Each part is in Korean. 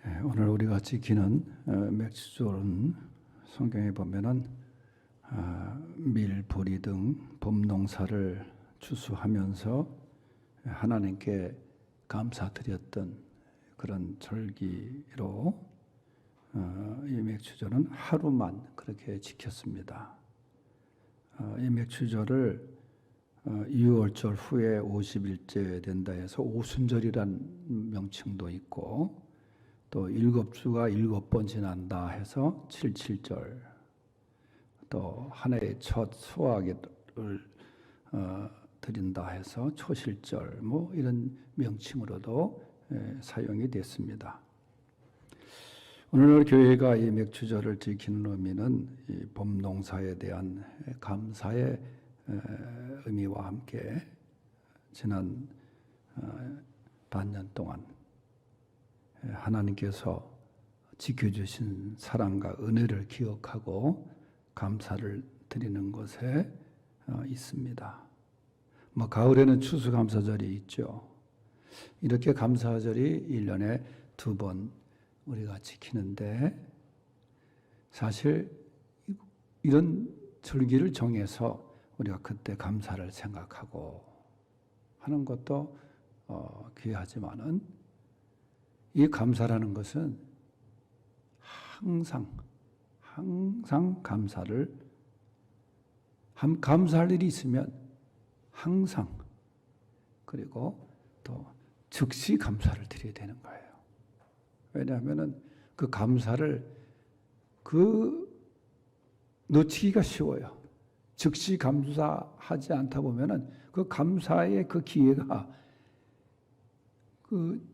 오늘 우리가 지키는 맥주절은 성경에 보면은 밀, 보리 등 범농사를 추수하면서 하나님께 감사드렸던 그런 절기로 이 맥주절은 하루만 그렇게 지켰습니다. 이 맥주절을 유월절 후에 50일째 된다 해서 오순절이란 명칭도 있고, 또 7주가 7번 지난다 해서 77절, 또 한 해의 첫 수확을 드린다 해서 초실절, 이런 명칭으로도 사용이 됐습니다. 오늘날 교회가 이 맥주절을 지키는 의미는 이 봄농사에 대한 감사의 의미와 함께 지난 반년 동안 하나님께서 지켜주신 사랑과 은혜를 기억하고 감사를 드리는 것에 있습니다. 가을에는 추수감사절이 있죠. 이렇게 감사절이 1년에 2번 우리가 지키는데, 사실 이런 절기를 정해서 우리가 그때 감사를 생각하고 하는 것도 귀하지만은, 이 감사라는 것은 항상 감사할 일이 있으면 항상, 그리고 또 즉시 감사를 드려야 되는 거예요. 왜냐하면은 그 감사를 놓치기가 쉬워요. 즉시 감사하지 않다 보면은 그 감사의 그 기회가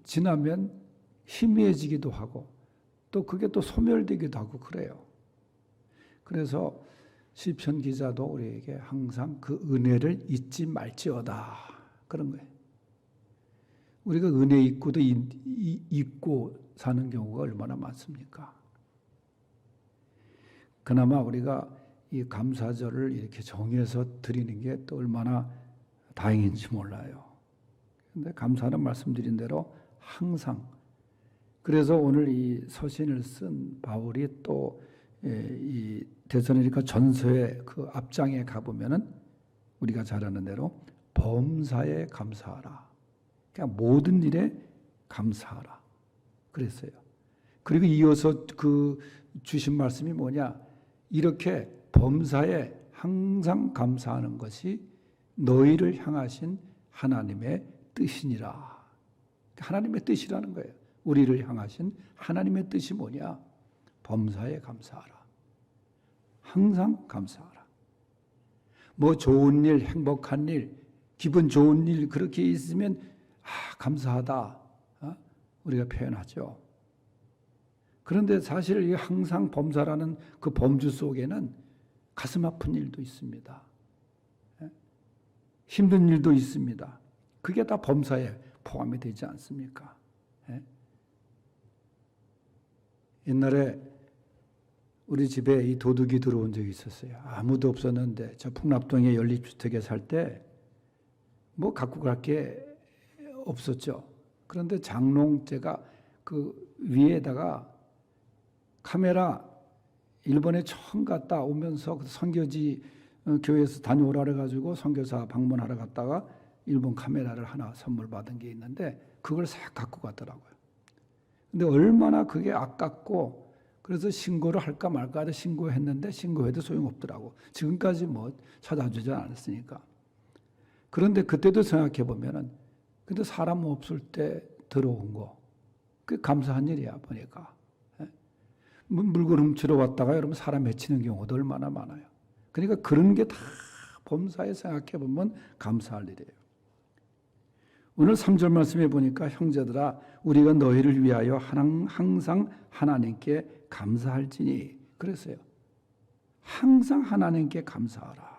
지나면 희미해지기도 하고, 또 그게 또 소멸되기도 하고 그래요. 그래서 시편 기자도 우리에게 항상 그 은혜를 잊지 말지어다 그런 거예요. 우리가 은혜 잊고도 잊고 사는 경우가 얼마나 많습니까? 그나마 우리가 이 감사절을 이렇게 정해서 드리는 게 또 얼마나 다행인지 몰라요. 그런데 감사는 말씀드린 대로 항상. 그래서 오늘 이 서신을 쓴 바울이 또 이 데살로니가 전서의 그 앞장에 가보면은 우리가 잘 아는 대로 범사에 감사하라. 그러니까 모든 일에 감사하라 그랬어요. 그리고 이어서 그 주신 말씀이 뭐냐? 이렇게 범사에 항상 감사하는 것이 너희를 향하신 하나님의 뜻이니라. 하나님의 뜻이라는 거예요. 우리를 향하신 하나님의 뜻이 뭐냐? 범사에 감사하라. 항상 감사하라. 좋은 일, 행복한 일, 기분 좋은 일 그렇게 있으면 감사하다 우리가 표현하죠. 그런데 사실 이 항상 범사라는 그 범주 속에는 가슴 아픈 일도 있습니다. 힘든 일도 있습니다. 그게 다 범사에 포함이 되지 않습니까? 옛날에 우리 집에 이 도둑이 들어온 적이 있었어요. 아무도 없었는데 저 풍납동의 연립주택에 살 때 갖고 갈 게 없었죠. 그런데 장롱째가 그 위에다가 카메라, 일본에 처음 갔다 오면서 선교지 교회에서 다녀오라 그래가지고 선교사 방문하러 갔다가 일본 카메라를 하나 선물 받은 게 있는데 그걸 싹 갖고 갔더라고요. 근데 얼마나 그게 아깝고, 그래서 신고를 할까 말까 하다 신고했는데 신고해도 소용없더라고. 지금까지 찾아주지 않았으니까. 그런데 그때도 생각해 보면은, 근데 사람 없을 때 들어온 거, 그게 감사한 일이야 보니까. 물건 훔치러 왔다가 여러분 사람 해치는 경우도 얼마나 많아요. 그러니까 그런 게 다 범사에 생각해 보면 감사할 일이에요. 오늘 3절 말씀해 보니까 형제들아 우리가 너희를 위하여 항상 하나님께 감사할지니 그랬어요. 항상 하나님께 감사하라.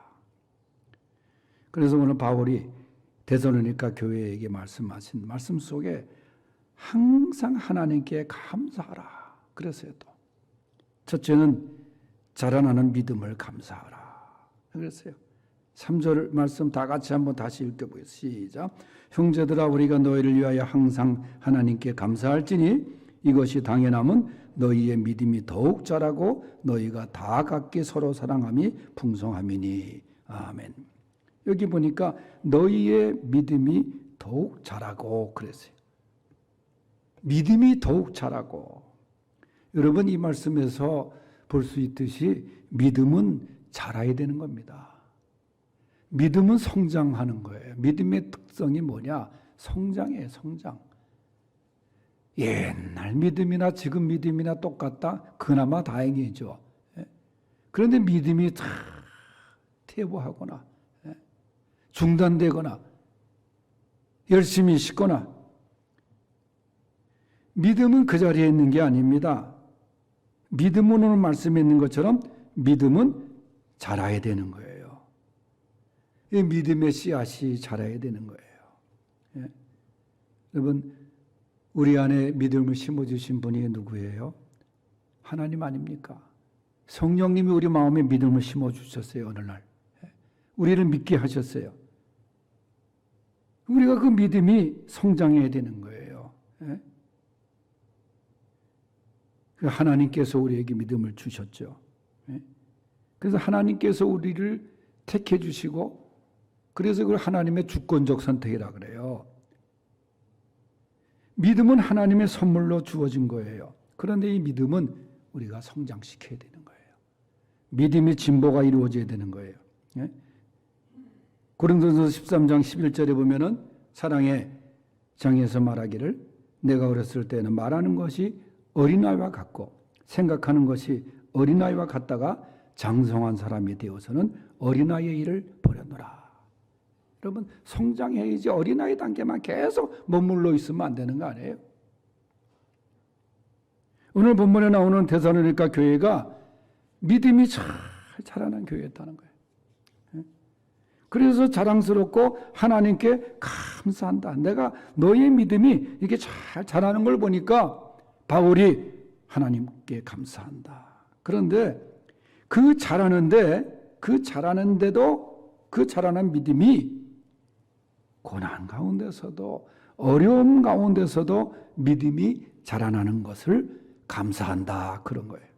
그래서 오늘 바울이 데살로니가 교회에게 말씀하신 말씀 속에 항상 하나님께 감사하라 그랬어요. 또 첫째는 자라나는 믿음을 감사하라 그랬어요. 3절 말씀 다 같이 한번 다시 읽어보겠습니다. 시작. 형제들아 우리가 너희를 위하여 항상 하나님께 감사할지니 이것이 당연함은 너희의 믿음이 더욱 자라고 너희가 다 각기 서로 사랑함이 풍성함이니. 아멘. 여기 보니까 너희의 믿음이 더욱 자라고 그랬어요. 믿음이 더욱 자라고. 여러분, 이 말씀에서 볼 수 있듯이 믿음은 자라야 되는 겁니다. 믿음은 성장하는 거예요. 믿음의 특성이 뭐냐? 성장이에요, 성장. 옛날 믿음이나 지금 믿음이나 똑같다? 그나마 다행이죠. 그런데 믿음이 다 퇴보하거나 중단되거나 열심히 쉬거나, 믿음은 그 자리에 있는 게 아닙니다. 믿음은 오늘 말씀에 있는 것처럼 믿음은 자라야 되는 거예요. 이 믿음의 씨앗이 자라야 되는 거예요. 여러분, 우리 안에 믿음을 심어주신 분이 누구예요? 하나님 아닙니까? 성령님이 우리 마음에 믿음을 심어주셨어요. 어느 날 우리를 믿게 하셨어요. 우리가 그 믿음이 성장해야 되는 거예요. 하나님께서 우리에게 믿음을 주셨죠. 그래서 하나님께서 우리를 택해 주시고, 그래서 그걸 하나님의 주권적 선택이라 그래요. 믿음은 하나님의 선물로 주어진 거예요. 그런데 이 믿음은 우리가 성장시켜야 되는 거예요. 믿음의 진보가 이루어져야 되는 거예요. 고린도전서 13장 11절에 보면은 사랑의 장에서 말하기를, 내가 어렸을 때는 말하는 것이 어린아이와 같고 생각하는 것이 어린아이와 같다가 장성한 사람이 되어서는 어린아이의 일을 버렸노라. 여러분, 성장해야지 어린아이 단계만 계속 머물러 있으면 안 되는 거 아니에요? 오늘 본문에 나오는 데살로니가 교회가 믿음이 잘 자라난 교회였다는 거예요. 그래서 자랑스럽고 하나님께 감사한다. 내가 너의 믿음이 이렇게 잘 자라는 걸 보니까 바울이 하나님께 감사한다. 그런데 그 자라는데도 그 자라난 믿음이 고난 가운데서도 어려움 가운데서도 믿음이 자라나는 것을 감사한다. 그런 거예요.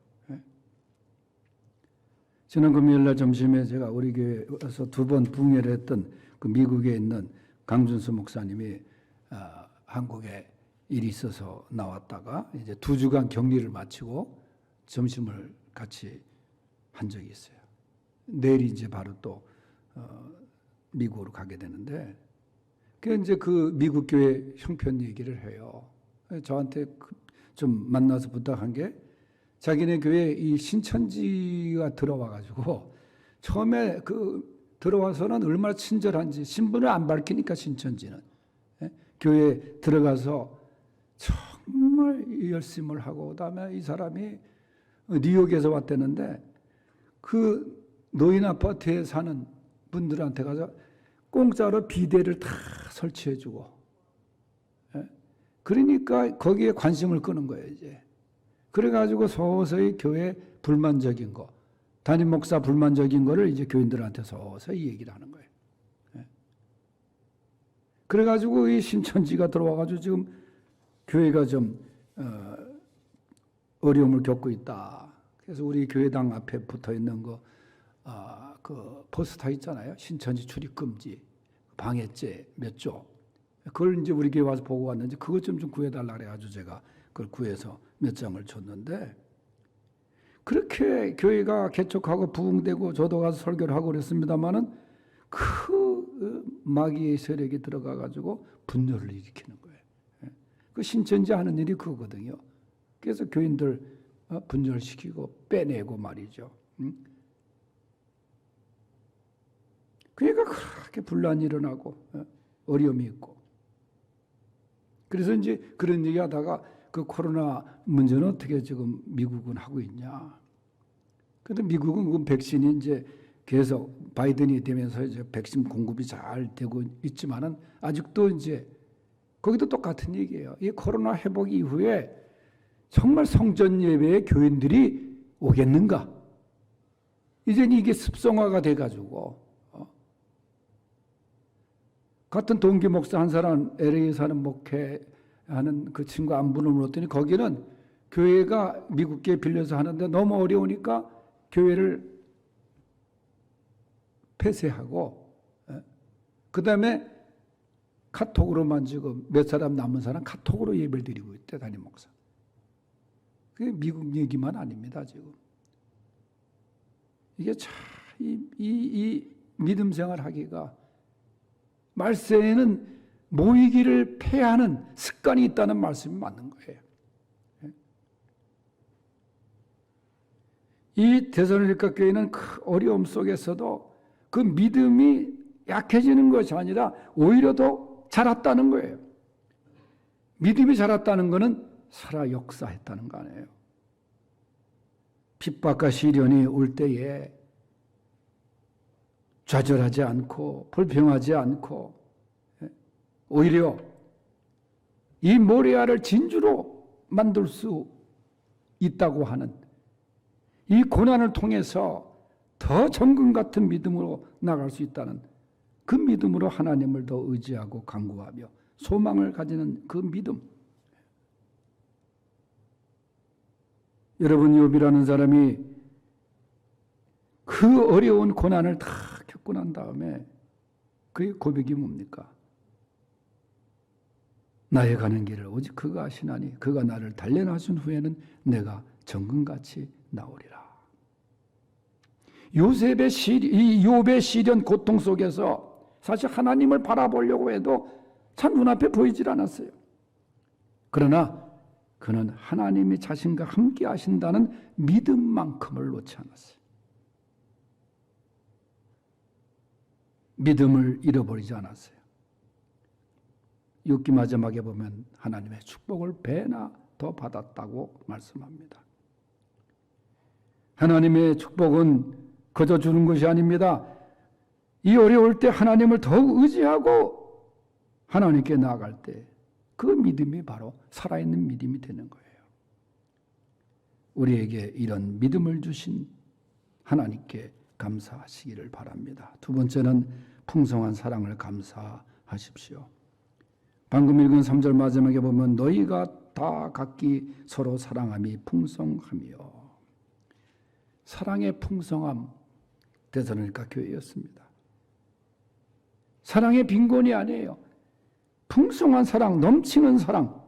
지난 금요일날 점심에 제가 우리 교회에서 2번 붕괴를 했던 그 미국에 있는 강준수 목사님이 한국에 일이 있어서 나왔다가 이제 2주간 격리를 마치고 점심을 같이 한 적이 있어요. 내일 이제 바로 또 미국으로 가게 되는데, 그 이제 그 미국 교회 형편 얘기를 해요. 저한테 좀 만나서 부탁한 게, 자기네 교회 이 신천지가 들어와가지고 처음에 들어와서는 얼마나 친절한지, 신분을 안 밝히니까 신천지는 교회에 들어가서 정말 열심을 하고, 그다음에 이 사람이 뉴욕에서 왔다는데 그 노인 아파트에 사는 분들한테 가서 공짜로 비데를 다 설치해주고, 그러니까 거기에 관심을 끄는 거예요. 이제 그래가지고 서서히 교회 불만적인 거, 담임 목사 불만적인 거를 이제 교인들한테 서서히 얘기를 하는 거예요. 그래가지고 이 신천지가 들어와가지고 지금 교회가 좀 어려움을 겪고 있다. 그래서 우리 교회당 앞에 붙어 있는 그 포스터 있잖아요. 신천지 출입 금지, 방해죄 몇 조. 그걸 이제 우리 교회 와서 보고 왔는데 그것 좀 구해달라 그래가지고 제가 그걸 구해서 몇 장을 줬는데, 그렇게 교회가 개척하고 부흥되고 저도 가서 설교를 하고 그랬습니다마는 그 마귀의 세력이 들어가가지고 분열을 일으키는 거예요. 그 신천지 하는 일이 그거거든요. 그래서 교인들 분열시키고 빼내고 말이죠. 그러니까 그렇게 분란이 일어나고 어려움이 있고. 그래서 이제 그런 얘기 하다가 그 코로나 문제는 어떻게 지금 미국은 하고 있냐. 그런데 미국은 그 백신이 이제 계속 바이든이 되면서 이제 백신 공급이 잘 되고 있지만은 아직도 이제 거기도 똑같은 얘기예요. 이 코로나 회복 이후에 정말 성전 예배에 교인들이 오겠는가? 이제는 이게 습성화가 돼가지고 같은 동기 목사 한 사람 LA에 사는 목회 하는 그 친구 안부를 물었더니 거기는 교회가 미국 교회 빌려서 하는데 너무 어려우니까 교회를 폐쇄하고, 그 다음에 카톡으로만 지금 몇 사람 남은 사람 카톡으로 예배를 드리고 있대, 담임 목사. 그게 미국 얘기만 아닙니다, 지금. 이게 참, 이 믿음 생활 하기가, 말세에는 모이기를 폐하는 습관이 있다는 말씀이 맞는 거예요. 이 데살로니가 교회는 그 어려움 속에서도 그 믿음이 약해지는 것이 아니라 오히려 더 자랐다는 거예요. 믿음이 자랐다는 것은 살아 역사했다는 거 아니에요. 핍박과 시련이 올 때에 좌절하지 않고 불평하지 않고 오히려 이 모리아를 진주로 만들 수 있다고 하는 이 고난을 통해서 더 정금 같은 믿음으로 나갈 수 있다는 그 믿음으로 하나님을 더 의지하고 간구하며 소망을 가지는 그 믿음. 여러분, 욥이라는 사람이 그 어려운 고난을 다 겪고 난 다음에 그의 고백이 뭡니까? 나의 가는 길을 오직 그가 아시나니 그가 나를 단련하신 후에는 내가 정금같이 나오리라. 욥의 시련 고통 속에서 사실 하나님을 바라보려고 해도 참 눈앞에 보이질 않았어요. 그러나 그는 하나님이 자신과 함께 하신다는 믿음만큼을 놓지 않았어요. 믿음을 잃어버리지 않았어요. 욥기 마지막에 보면 하나님의 축복을 배나 더 받았다고 말씀합니다. 하나님의 축복은 거저 주는 것이 아닙니다. 이 어려울 때 하나님을 더욱 의지하고 하나님께 나아갈 때 그 믿음이 바로 살아있는 믿음이 되는 거예요. 우리에게 이런 믿음을 주신 하나님께 감사하시기를 바랍니다. 두 번째는 풍성한 사랑을 감사하십시오. 방금 읽은 3절 마지막에 보면 너희가 다 각기 서로 사랑함이 풍성하며, 사랑의 풍성함, 데살로니가 교회였습니다. 사랑의 빈곤이 아니에요. 풍성한 사랑, 넘치는 사랑.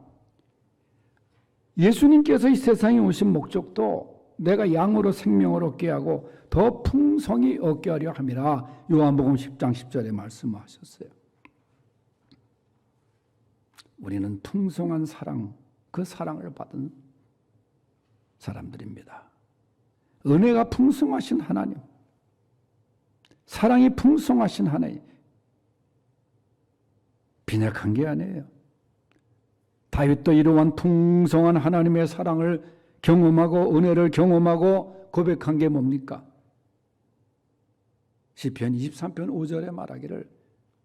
예수님께서 이 세상에 오신 목적도 내가 양으로 생명을 얻게 하고 더 풍성히 얻게 하려 함이라 요한복음 10장 10절에 말씀하셨어요. 우리는 풍성한 사랑, 그 사랑을 받은 사람들입니다. 은혜가 풍성하신 하나님, 사랑이 풍성하신 하나님, 빈약한 게 아니에요. 다윗도 이러한 풍성한 하나님의 사랑을 경험하고 은혜를 경험하고 고백한 게 뭡니까? 시편 23편 5절에 말하기를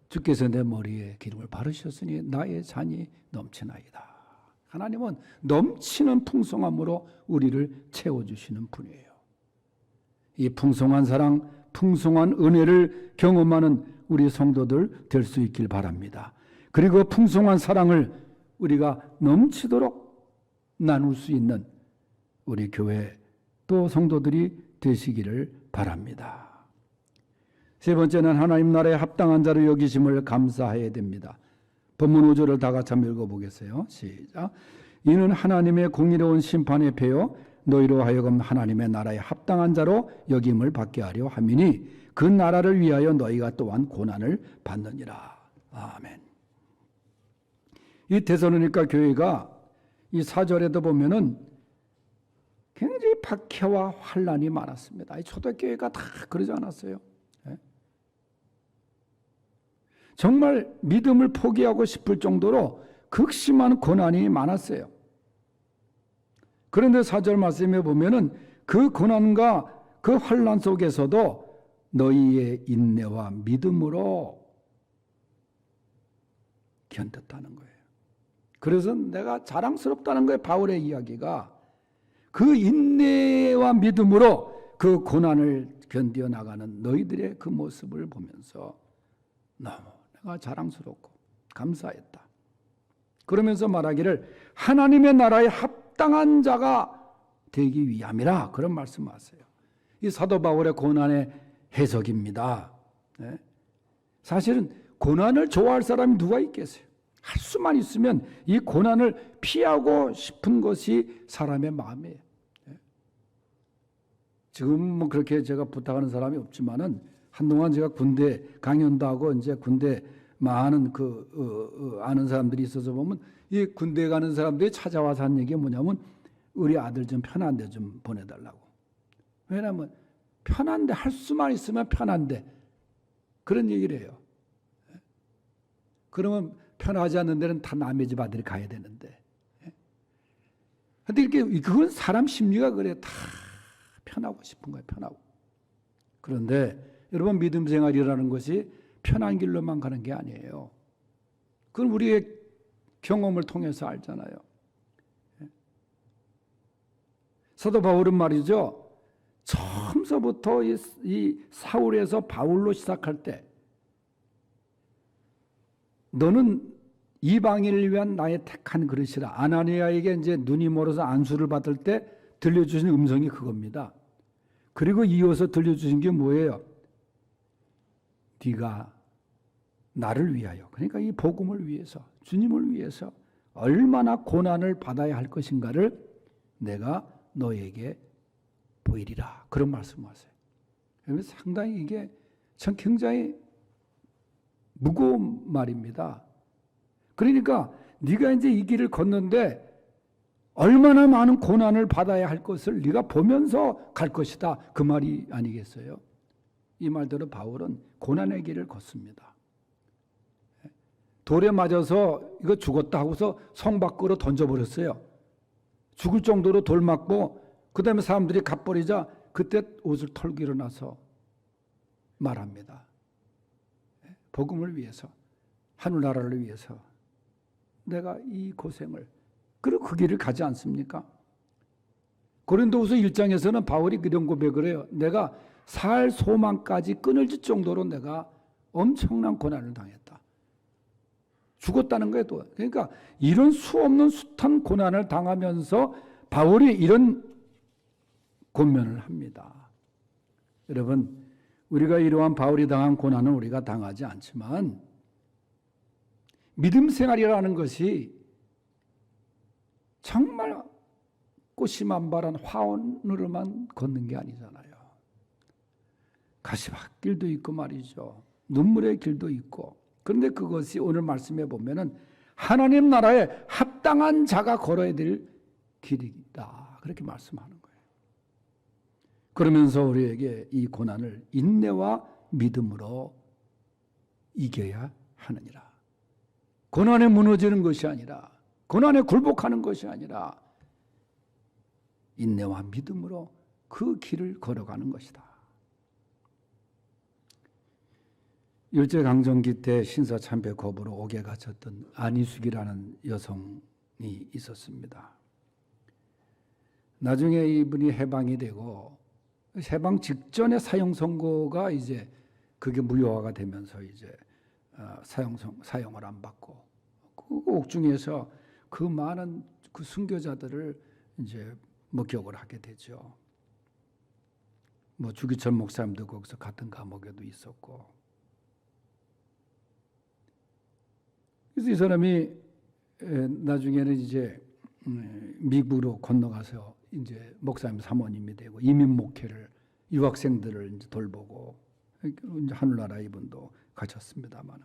주께서 내 머리에 기름을 바르셨으니 나의 잔이 넘치나이다. 하나님은 넘치는 풍성함으로 우리를 채워주시는 분이에요. 이 풍성한 사랑, 풍성한 은혜를 경험하는 우리 성도들 될 수 있길 바랍니다. 그리고 풍성한 사랑을 우리가 넘치도록 나눌 수 있는 우리 교회 또 성도들이 되시기를 바랍니다. 세 번째는 하나님 나라에 합당한 자로 여기심을 감사해야 됩니다. 본문 5절을 다 같이 한번 읽어보겠어요. 시작. 이는 하나님의 공의로운 심판의 패요 너희로 하여금 하나님의 나라에 합당한 자로 여김을 받게 하려 함이니 그 나라를 위하여 너희가 또한 고난을 받느니라. 아멘. 이 데살로니가 교회가 이 4절에도 보면은 굉장히 박해와 환난이 많았습니다. 이 초대교회가 다 그러지 않았어요. 정말 믿음을 포기하고 싶을 정도로 극심한 고난이 많았어요. 그런데 4절 말씀에 보면은 그 고난과 그 환난 속에서도 너희의 인내와 믿음으로 견뎠다는 거예요. 그래서 내가 자랑스럽다는 거예요. 바울의 이야기가 그 인내와 믿음으로 그 고난을 견뎌 나가는 너희들의 그 모습을 보면서 너무 내가 자랑스럽고 감사했다. 그러면서 말하기를 하나님의 나라에 합당한 자가 되기 위함이라 그런 말씀하세요. 이 사도 바울의 고난의 해석입니다. 네? 사실은 고난을 좋아할 사람이 누가 있겠어요? 할 수만 있으면 이 고난을 피하고 싶은 것이 사람의 마음이에요. 지금 뭐 그렇게 제가 부탁하는 사람이 없지만은 한동안 제가 군대 강연도 하고 이제 군대 많은 아는 사람들이 있어서 보면 이 군대 가는 사람들이 찾아와서 한 얘기가 뭐냐면 우리 아들 좀 편한데 좀 보내달라고. 왜냐하면 편한데 할 수만 있으면 편한데 그런 얘기를 해요. 그러면 편하지 않는 데는 다 남의 집 아들이 가야 되는데. 근데 이렇게 그건 사람 심리가 그래. 다 편하고 싶은 거예요. 편하고. 그런데 여러분 믿음 생활이라는 것이 편한 길로만 가는 게 아니에요. 그건 우리의 경험을 통해서 알잖아요. 사도 바울은 말이죠. 처음서부터 이 사울에서 바울로 시작할 때 너는 이방인을 위한 나의 택한 그릇이라. 아나니아에게 이제 눈이 멀어서 안수를 받을 때 들려주신 음성이 그겁니다. 그리고 이어서 들려주신 게 뭐예요? 네가 나를 위하여, 그러니까 이 복음을 위해서, 주님을 위해서 얼마나 고난을 받아야 할 것인가를 내가 너에게 보이리라. 그런 말씀하세요. 그래서 상당히 이게 참 굉장히 무거운 말입니다. 그러니까 네가 이제 이 길을 걷는데 얼마나 많은 고난을 받아야 할 것을 네가 보면서 갈 것이다. 그 말이 아니겠어요? 이 말대로 바울은 고난의 길을 걷습니다. 돌에 맞아서 이거 죽었다 하고서 성 밖으로 던져버렸어요. 죽을 정도로 돌 맞고 그 다음에 사람들이 갚버리자 그때 옷을 털고 일어나서 말합니다. 복음을 위해서, 하늘나라를 위해서 내가 이 고생을, 그리고 그 길을 가지 않습니까? 고린도후서 1장에서는 바울이 그런 고백을 해요. 내가 살 소망까지 끊어질 정도로 내가 엄청난 고난을 당했다. 죽었다는 거예요. 또. 그러니까 이런 수없는 숱한 고난을 당하면서 바울이 이런 권면을 합니다. 여러분, 우리가 이러한 바울이 당한 고난은 우리가 당하지 않지만 믿음 생활이라는 것이 정말 꽃이 만발한 화원으로만 걷는 게 아니잖아요. 가시밭길도 있고 말이죠. 눈물의 길도 있고. 그런데 그것이 오늘 말씀해 보면은 하나님 나라에 합당한 자가 걸어야 될 길이다. 그렇게 말씀하는 거예요. 그러면서 우리에게 이 고난을 인내와 믿음으로 이겨야 하느니라. 고난에 무너지는 것이 아니라, 고난에 굴복하는 것이 아니라 인내와 믿음으로 그 길을 걸어가는 것이다. 일제강점기 때 신사참배 거부로 옥에 갇혔던 안희숙이라는 여성이 있었습니다. 나중에 이분이 해방이 되고 해방 직전에 사형 선고가 이제 그게 무효화가 되면서 이제 사형을 안 받고 그 옥중에서 그 많은 그 순교자들을 이제 목격을 하게 되죠. 뭐 주기철 목사님도 거기서 같은 감옥에도 있었고. 그래서 이 사람이 나중에는 이제 미국으로 건너가서 이제 목사님 사모님이 되고 이민 목회를 유학생들을 이제 돌보고 이제 하늘나라 이분도 가셨습니다만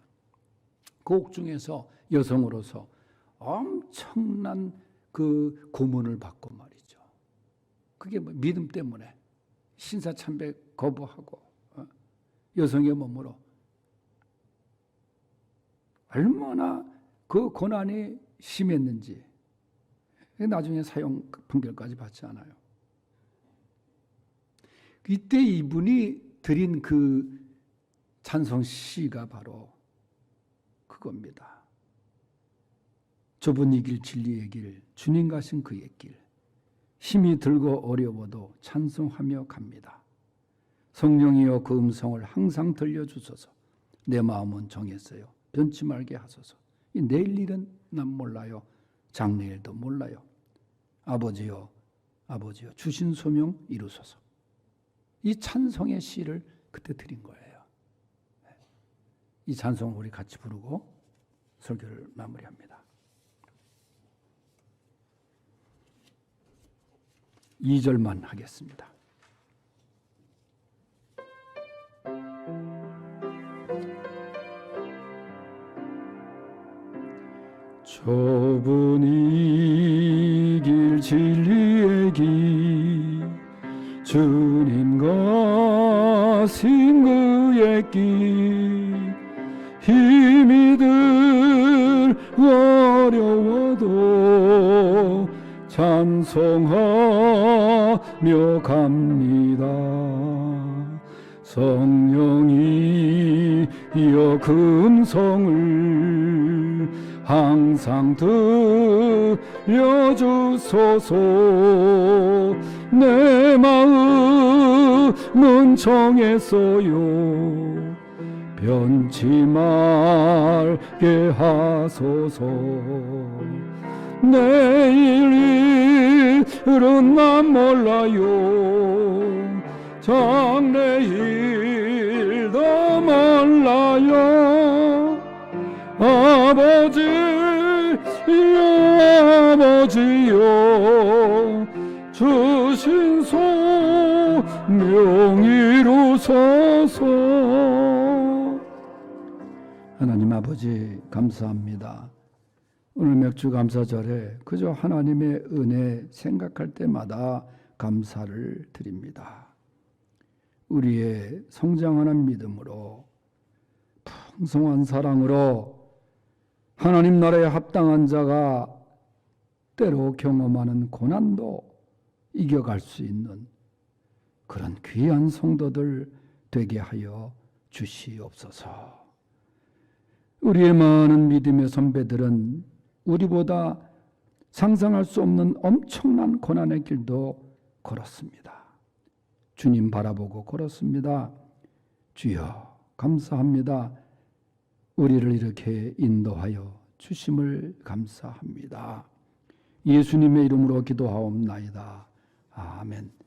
그 옥중에서 여성으로서 엄청난 그 고문을 받고 말이죠. 그게 뭐 믿음 때문에 신사참배 거부하고 여성의 몸으로 얼마나 그 고난이 심했는지 나중에 사형 판결까지 받지 않아요. 이때 이분이 드린 그 찬송 시가 바로 그겁니다. 좁은 이 길 진리의 길 주님 가신 그의 길 힘이 들고 어려워도 찬송하며 갑니다. 성령이여 그 음성을 항상 들려주소서. 내 마음은 정했어요. 변치 말게 하소서. 이 내일 일은 난 몰라요. 장래일도 몰라요. 아버지요, 아버지요, 주신 소명 이루소서. 이 찬송의 시를 그때 드린 거예요. 이 찬송을 우리 같이 부르고 설교를 마무리합니다. 2절만 하겠습니다. 좁은 이 길 진리의 길 주님과 신 그의 길 힘이 들 어려워도 찬송하며 갑니다. 성령이 이어 금성을 항상 들려주소서. 내 마음은 정했어요. 변치 말게 하소서. 내일은 난 몰라요. 장래일도 몰라요. 아버지요 주신 소명 이루소서. 하나님 아버지 감사합니다. 오늘 맥주 감사절에 그저 하나님의 은혜 생각할 때마다 감사를 드립니다. 우리의 성장하는 믿음으로 풍성한 사랑으로 하나님 나라에 합당한 자가 때로 경험하는 고난도 이겨갈 수 있는 그런 귀한 성도들 되게 하여 주시옵소서. 우리의 많은 믿음의 선배들은 우리보다 상상할 수 없는 엄청난 고난의 길도 걸었습니다. 주님 바라보고 걸었습니다. 주여 감사합니다. 우리를 이렇게 인도하여 주심을 감사합니다. 예수님의 이름으로 기도하옵나이다. 아멘.